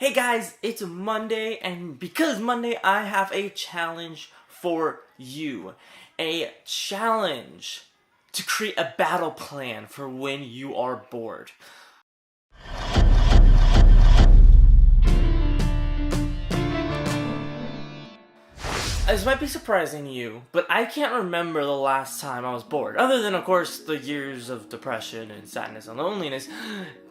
Hey guys, it's Monday, and because Monday, I have a challenge for you. A challenge to create a battle plan for when you are bored. This might be surprising to you, but I can't remember the last time I was bored. Other than, of course, the years of depression and sadness and loneliness,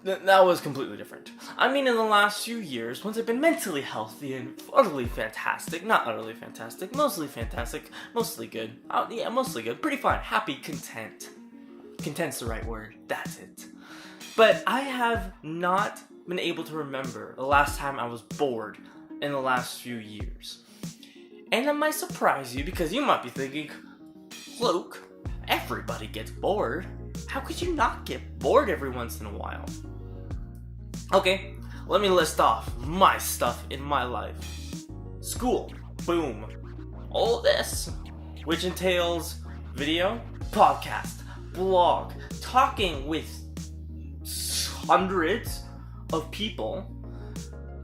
that was completely different. I mean, in the last few years, once I've been mentally healthy and utterly fantastic, not utterly fantastic, mostly good. Mostly good, pretty fine, happy, content. Content's the right word, that's it. But I have not been able to remember the last time I was bored in the last few years. And that might surprise you because you might be thinking, Luke, everybody gets bored. How could you not get bored every once in a while? Okay, let me list off my stuff in my life. School, boom. All this, which entails video, podcast, blog, talking with hundreds of people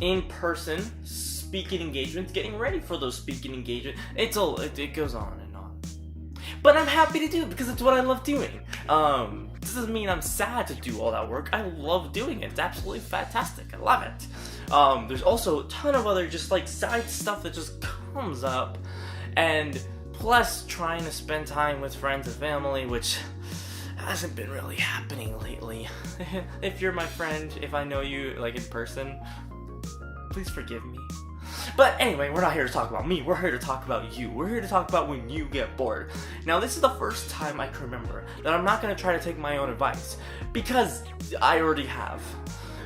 in person, speaking engagements, getting ready for those speaking engagements. It goes on and on. But I'm happy to do it because it's what I love doing. This doesn't mean I'm sad to do all that work. I love doing it. It's absolutely fantastic. I love it. There's also a ton of other just like side stuff that just comes up. And plus trying to spend time with friends and family, which hasn't been really happening lately. If you're my friend, if I know you like in person, please forgive me. But anyway, we're not here to talk about me, we're here to talk about you. We're here to talk about when you get bored. Now, this is the first time I can remember that I'm not going to try to take my own advice, because I already have.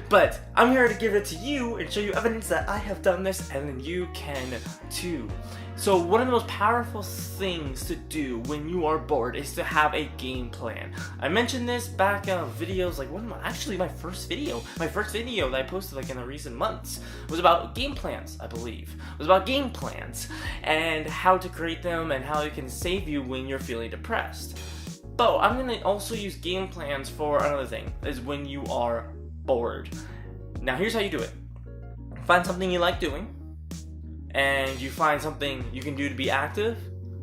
But I'm here to give it to you and show you evidence that I have done this, and then you can too. So one of the most powerful things to do when you are bored is to have a game plan. I mentioned this back in videos, like my first video that I posted like in the recent months was about game plans, I believe. It was about game plans and how to create them and how it can save you when you're feeling depressed. But I'm gonna also use game plans for another thing, is when you are bored. Now here's how you do it. Find something you like doing, and you find something you can do to be active,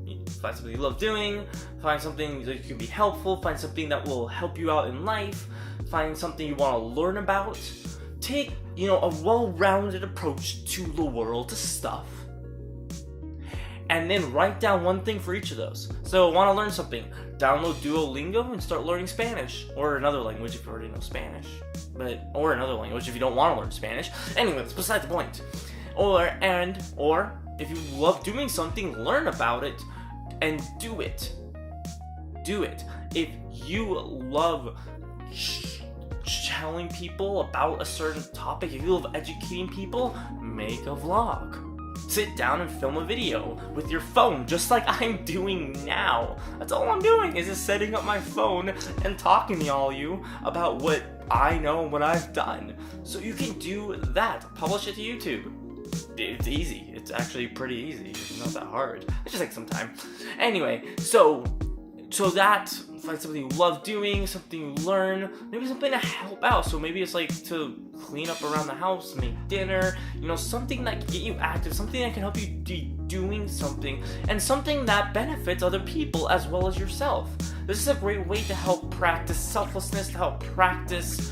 you find something you love doing, find something that can be helpful, find something that will help you out in life, find something you want to learn about. Take, a well-rounded approach to the world, to stuff, and then write down one thing for each of those. So, want to learn something, download Duolingo and start learning Spanish, or another language if you already know Spanish, or another language if you don't want to learn Spanish. Anyway, that's beside the point. Or if you love doing something, learn about it and do it. Do it. If you love telling people about a certain topic, if you love educating people, make a vlog. Sit down and film a video with your phone, just like I'm doing now. That's all I'm doing, is just setting up my phone and talking to all you about what I know and what I've done. So you can do that. Publish it to YouTube. It's easy. It's actually pretty easy. It's not that hard. It just takes some time. Anyway, so that, find something you love doing, something you learn, maybe something to help out. So maybe it's like to clean up around the house, make dinner, something that can get you active, something that can help you be doing something, and something that benefits other people as well as yourself. This is a great way to help practice selflessness, to help practice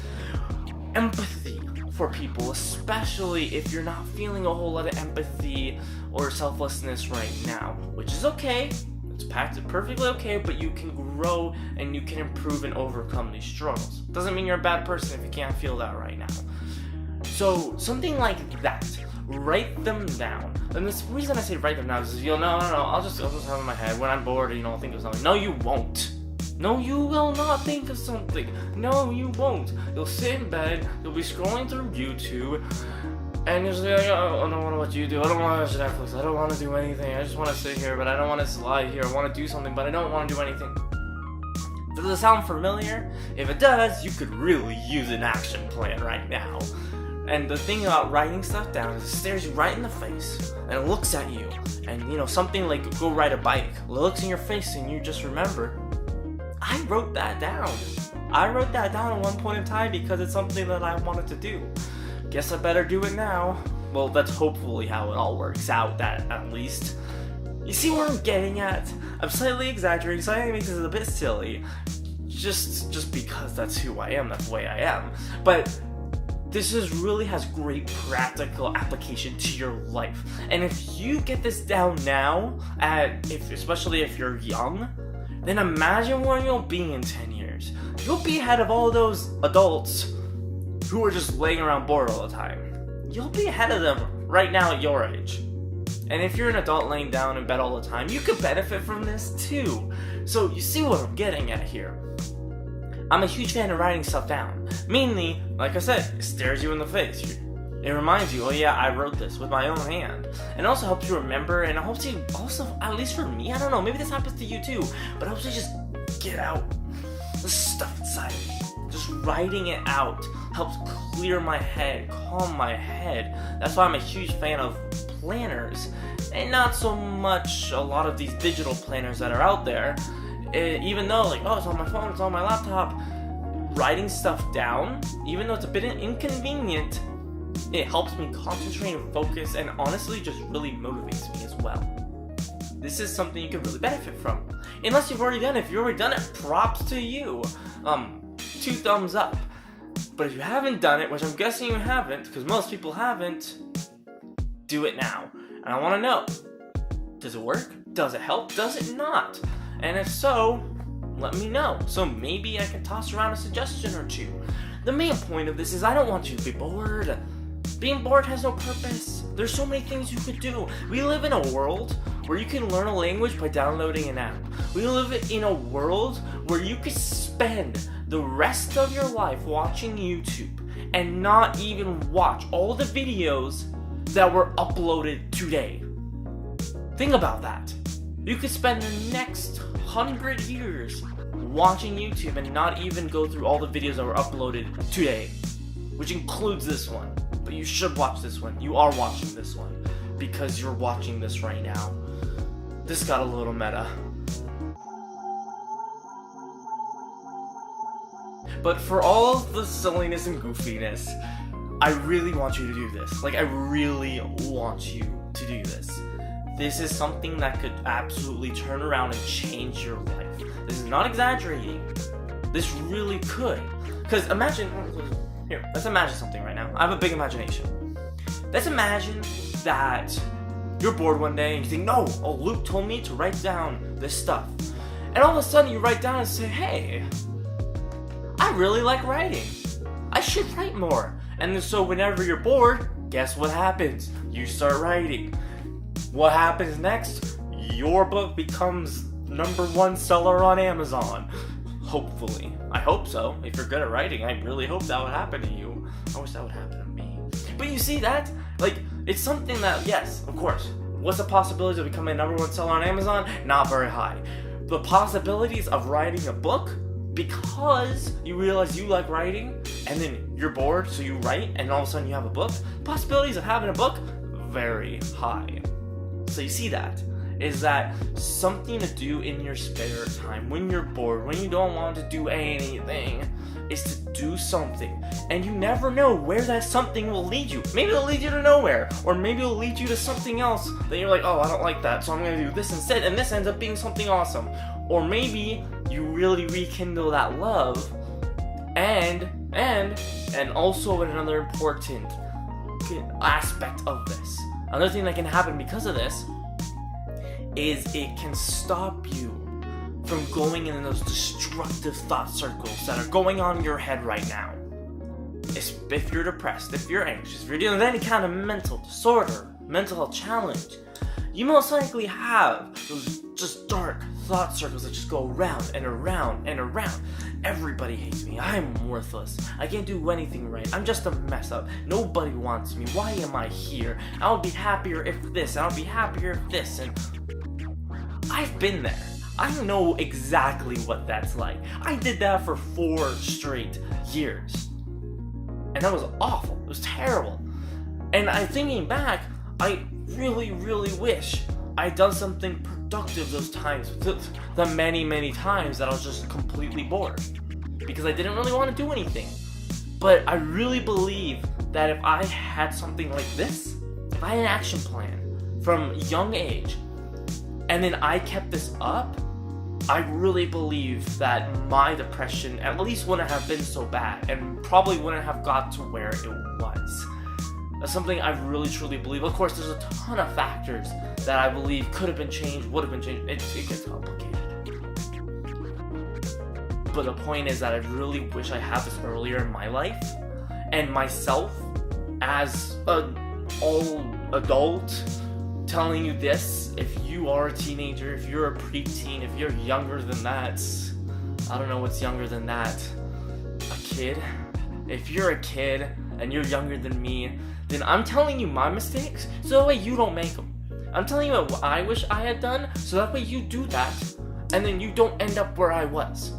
empathy for people, especially if you're not feeling a whole lot of empathy or selflessness right now, which is okay. It's perfectly okay, but you can grow and you can improve and overcome these struggles. Doesn't mean you're a bad person if you can't feel that right now. So something like that, write them down. And the reason I say write them down is, no, I'll just have them in my head when I'm bored, I'll think of something. No, you won't. No, you will not think of something. No, you won't. You'll sit in bed, you'll be scrolling through YouTube, and you'll say, I don't want to watch YouTube, I don't want to watch Netflix, I don't want to do anything, I just want to sit here, but I don't want to lie here, I want to do something, but I don't want to do anything. Does it sound familiar? If it does, you could really use an action plan right now. And the thing about writing stuff down is it stares you right in the face, and it looks at you, and something like go ride a bike, it looks in your face, and you just remember, I wrote that down. I wrote that down at one point in time because it's something that I wanted to do. guess I better do it now. Well, that's hopefully how it all works out, that at least. You see where I'm getting at? I'm slightly exaggerating, slightly makes this a bit silly. Just because that's who I am, that's the way I am. But this really has great practical application to your life. And if you get this down now, especially if you're young, then imagine where you'll be in 10 years. You'll be ahead of all those adults who are just laying around bored all the time. You'll be ahead of them right now at your age. And if you're an adult laying down in bed all the time, you could benefit from this too. So you see what I'm getting at here. I'm a huge fan of writing stuff down. Mainly, like I said, it stares you in the face. It reminds you, oh yeah, I wrote this with my own hand. And it also helps you remember, and it helps you also, at least for me, I don't know, maybe this happens to you too, but it helps you just get out the stuff inside of me. Just writing it out helps clear my head, calm my head. That's why I'm a huge fan of planners, and not so much a lot of these digital planners that are out there. Even though, like, oh, it's on my phone, it's on my laptop, writing stuff down, even though it's a bit inconvenient, it helps me concentrate and focus, and honestly just really motivates me as well. This is something you can really benefit from. Unless you've already done it. If you've already done it, props to you. 2 thumbs up. But if you haven't done it, which I'm guessing you haven't, because most people haven't, do it now. And I want to know, does it work? Does it help? Does it not? And if so, let me know. So maybe I can toss around a suggestion or two. The main point of this is I don't want you to be bored. Being bored has no purpose. There's so many things you could do. We live in a world where you can learn a language by downloading an app. We live in a world where you could spend the rest of your life watching YouTube and not even watch all the videos that were uploaded today. Think about that. You could spend the next 100 years watching YouTube and not even go through all the videos that were uploaded today, which includes this one. But you should watch this one. You are watching this one because you're watching this right now. This got a little meta. But for all of the silliness and goofiness, I really want you to do this. Like, I really want you to do this. This is something that could absolutely turn around and change your life. This is not exaggerating. This really could. Because imagine, here, let's imagine something right now. I have a big imagination. Let's imagine that you're bored one day and you think, no, Luke told me to write down this stuff. And all of a sudden you write down and say, hey, I really like writing. I should write more. And so whenever you're bored, guess what happens? You start writing. What happens next? Your book becomes #1 seller on Amazon. Hopefully. I hope so. If you're good at writing, I really hope that would happen to you. I wish that would happen to me. But you see that? Like, it's something that, yes, of course. What's the possibilities of becoming a #1 seller on Amazon? Not very high. The possibilities of writing a book, because you realize you like writing, and then you're bored, so you write, and all of a sudden you have a book, possibilities of having a book, very high. So you see that? Is that something to do in your spare time, when you're bored, when you don't want to do anything, is to do something. And you never know where that something will lead you. Maybe it'll lead you to nowhere, or maybe it'll lead you to something else that you're like, oh, I don't like that, so I'm going to do this instead, and this ends up being something awesome. Or maybe you really rekindle that love, and also another important aspect of this. Another thing that can happen because of this is it can stop you from going in those destructive thought circles that are going on in your head right now. If you're depressed, if you're anxious, if you're dealing with any kind of mental disorder, mental health challenge, you most likely have those just dark thought circles that just go around and around and around. Everybody hates me. I'm worthless. I can't do anything right. I'm just a mess up. Nobody wants me. Why am I here? I would be happier if this. I would be happier if this. And I've been there. I know exactly what that's like. I did that for 4 straight years. And that was awful. It was terrible. And thinking back, I really, really wish I'd done something productive those times. The many, many times that I was just completely bored. Because I didn't really want to do anything. But I really believe that if I had something like this, if I had an action plan from a young age, and then I kept this up, I really believe that my depression at least wouldn't have been so bad, and probably wouldn't have got to where it was. That's something I really truly believe. Of course, there's a ton of factors that I believe could have been changed, would have been changed. It gets complicated. But the point is that I really wish I had this earlier in my life, and myself as an old adult telling you this. If you are a teenager, if you're a preteen, if you're younger than that, I don't know what's younger than that, a kid. If you're a kid and you're younger than me, then I'm telling you my mistakes so that way you don't make them. I'm telling you what I wish I had done so that way you do that, and then you don't end up where I was.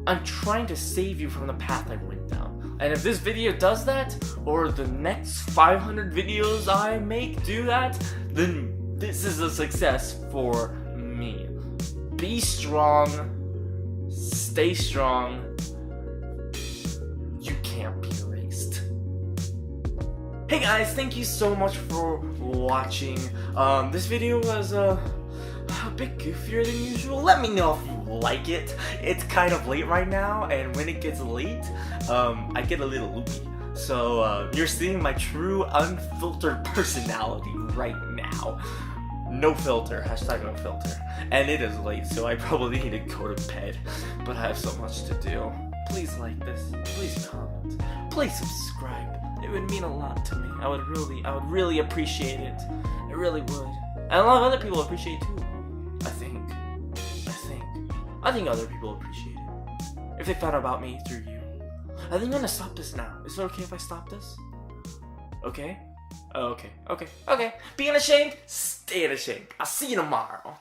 I'm trying to save you from the path I went down. And if this video does that, or the next 500 videos I make do that, then this is a success for me. Be strong. Stay strong. You can't be erased. Hey guys, thank you so much for watching. This video was a bit goofier than usual. Let me know if you like it. It's kind of late right now, and when it gets late, I get a little loopy. So you're seeing my true unfiltered personality right now. No filter, hashtag no filter. And it is late, so I probably need to go to bed. But I have so much to do. Please like this, please comment, please subscribe. It would mean a lot to me. I would really appreciate it. It really would. And a lot of other people appreciate it too. I think other people appreciate it. If they found out about me through you. I think I'm gonna stop this now. Is it okay if I stop this? Okay? Okay. Being ashamed, stay ashamed. I'll see you tomorrow.